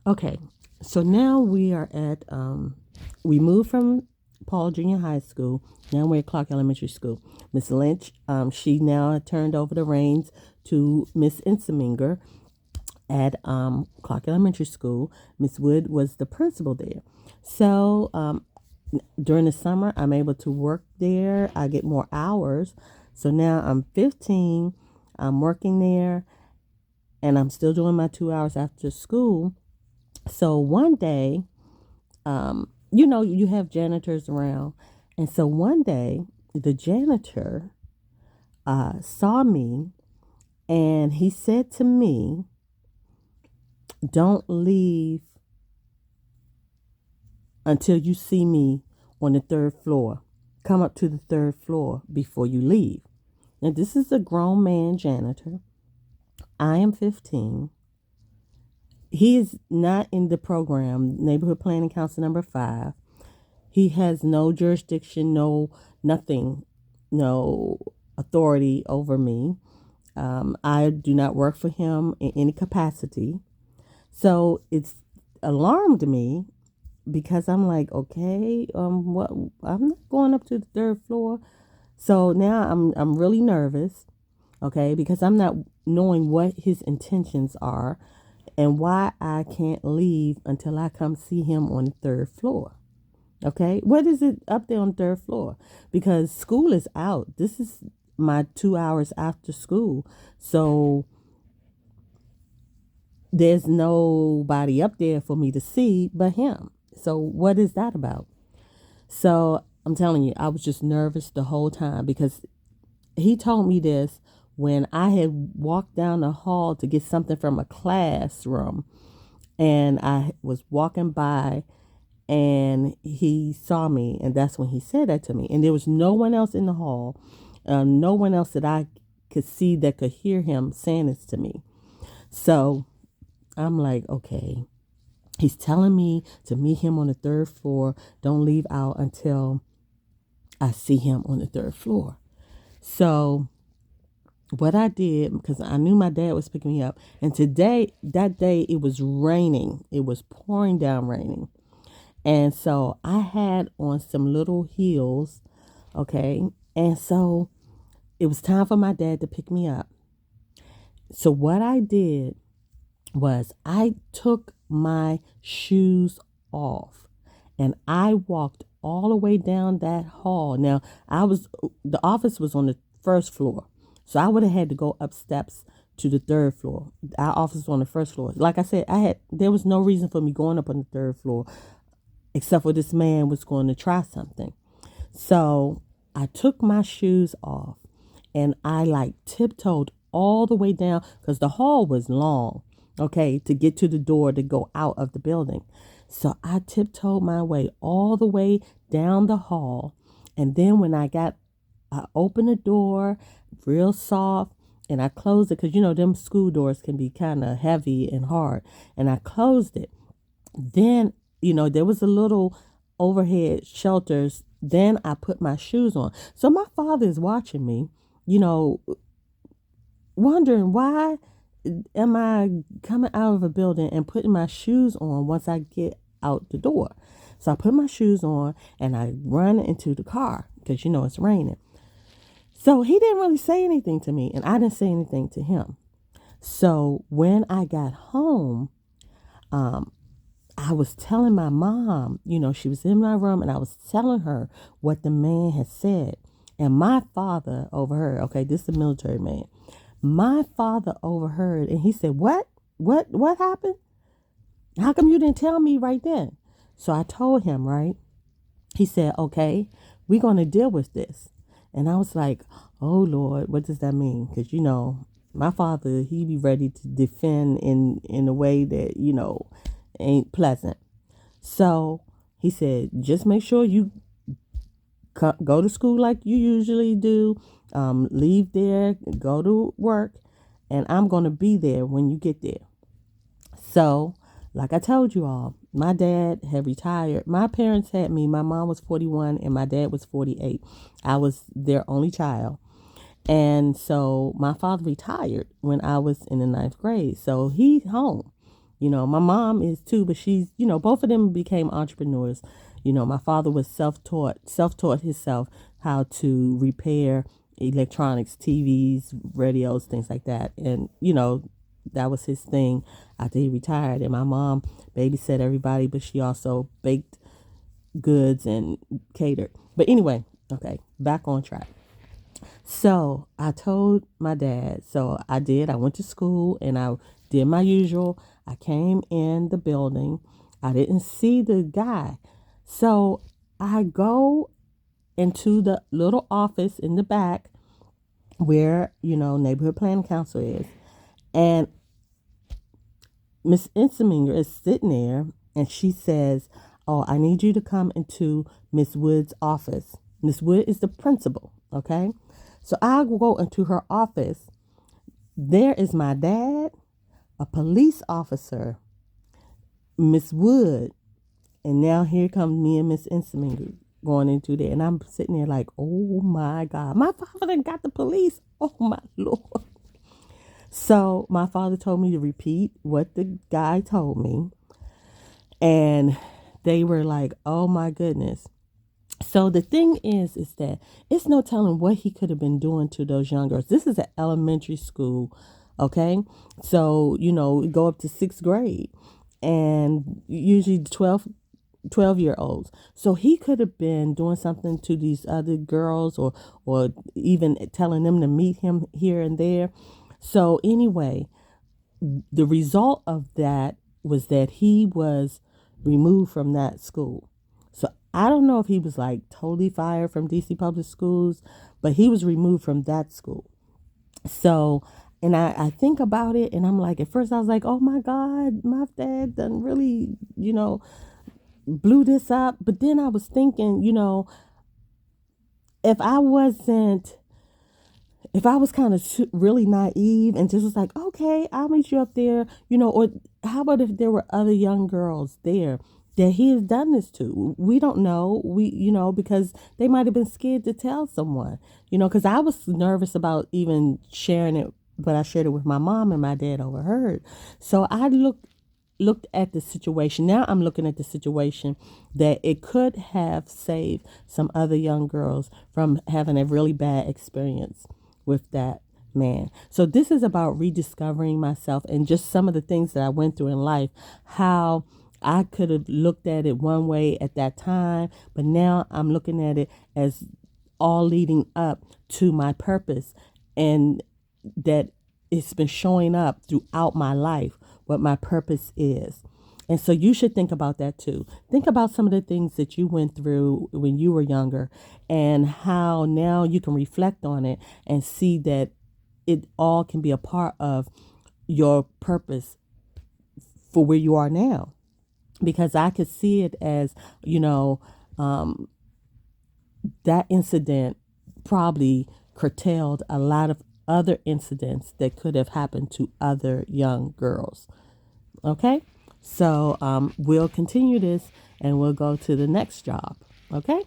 Okay, so now we are at, we moved from Paul Junior High School. Now we're at Clark Elementary School. Miss Lynch, she now turned over the reins to Miss Inseminger at Clark Elementary School. Miss Wood was the principal there. So during the summer, I'm able to work there. I get more hours. So now I'm 15. I'm working there, and I'm still doing my 2 hours after school. So one day, you have janitors around. And so one day, the janitor saw me and he said to me, "Don't leave until you see me on the third floor. Come up to the third floor before you leave." Now, this is a grown man janitor. I am 15. He is not in the program, Neighborhood Planning Council number 5. He has no jurisdiction, no nothing, no authority over me. I do not work for him in any capacity. So it's alarmed me because I'm like, okay, what? I'm not going up to the third floor. So now I'm really nervous, okay, because I'm not knowing what his intentions are and why I can't leave until I come see him on the third floor. Okay, what is it up there on the third floor? Because school is out. This is my 2 hours after school. So there's nobody up there for me to see but him. So what is that about? So I'm telling you, I was just nervous the whole time because he told me this when I had walked down the hall to get something from a classroom, and I was walking by and he saw me, and that's when he said that to me. And there was no one else in the hall, no one else that I could see that could hear him saying this to me. So I'm like, okay, he's telling me to meet him on the third floor. Don't leave out until I see him on the third floor. So what I did, because I knew my dad was picking me up, and that day, it was raining. It was pouring down raining. And so I had on some little heels, okay? And so it was time for my dad to pick me up. So what I did was I took my shoes off and I walked all the way down that hall. Now, the office was on the first floor. So I would have had to go up steps to the third floor. Our office was on the first floor. Like I said, there was no reason for me going up on the third floor except for this man was going to try something. So I took my shoes off and I like tiptoed all the way down because the hall was long, okay, to get to the door to go out of the building. So I tiptoed my way all the way down the hall. And then I opened the door real soft and I closed it because, them school doors can be kind of heavy and hard. And I closed it. Then, there was a little overhead shelters. Then I put my shoes on. So my father is watching me, you know, wondering why am I coming out of a building and putting my shoes on once I get out the door. So I put my shoes on and I run into the car because, it's raining. So he didn't really say anything to me and I didn't say anything to him. So when I got home, um, I was telling my mom, she was in my room and I was telling her what the man had said. And my father overheard, okay, this is a military man. My father overheard and he said, "What? What happened? How come you didn't tell me right then?" So I told him, right? He said, "Okay, we're going to deal with this." And I was like, "Oh Lord, what does that mean?" Because, my father, he be ready to defend in a way that, ain't pleasant. So he said, "Just make sure you go to school like you usually do. Leave there, go to work, and I'm going to be there when you get there." So, like I told you all, my dad had retired. My parents had me. My mom was 41 and my dad was 48. I was their only child. And so my father retired when I was in the ninth grade. So he's home. My mom is too, but she's, both of them became entrepreneurs. My father was self-taught himself how to repair electronics, TVs, radios, things like that. And, that was his thing after he retired. And my mom babysat everybody, but she also baked goods and catered. But anyway, okay, back on track. So I told my dad, so I did. I went to school and I did my usual. I came in the building. I didn't see the guy. So I go into the little office in the back where, neighborhood planning council is. And Miss Inseminger is sitting there and she says, "Oh, I need you to come into Miss Wood's office." Miss Wood is the principal, okay? So I go into her office. There is my dad, a police officer, Miss Wood, and now here comes me and Miss Inseminger going into there. And I'm sitting there like, oh my God, my father done got the police. Oh my Lord. So my father told me to repeat what the guy told me. And they were like, oh my goodness. So the thing is that it's no telling what he could have been doing to those young girls. This is an elementary school, okay? So, go up to 6th grade and usually 12-year-olds. So he could have been doing something to these other girls or even telling them to meet him here and there. So anyway, the result of that was that he was removed from that school. So I don't know if he was like totally fired from DC Public Schools, but he was removed from that school. So, and I think about it and I'm like, at first I was like, oh my God, my dad done really, blew this up. But then I was thinking, if I wasn't if I was kind of really naive and just was like, okay, I'll meet you up there, or how about if there were other young girls there that he has done this to? We don't know. Because they might have been scared to tell someone, because I was nervous about even sharing it, but I shared it with my mom and my dad overheard. So I looked at the situation. Now I'm looking at the situation that it could have saved some other young girls from having a really bad experience with that man. So this is about rediscovering myself and just some of the things that I went through in life, how I could have looked at it one way at that time, but now I'm looking at it as all leading up to my purpose, and that it's been showing up throughout my life what my purpose is. And so you should think about that too. Think about some of the things that you went through when you were younger and how now you can reflect on it and see that it all can be a part of your purpose for where you are now. Because I could see it as, that incident probably curtailed a lot of other incidents that could have happened to other young girls. Okay? So we'll continue this and we'll go to the next job. Okay?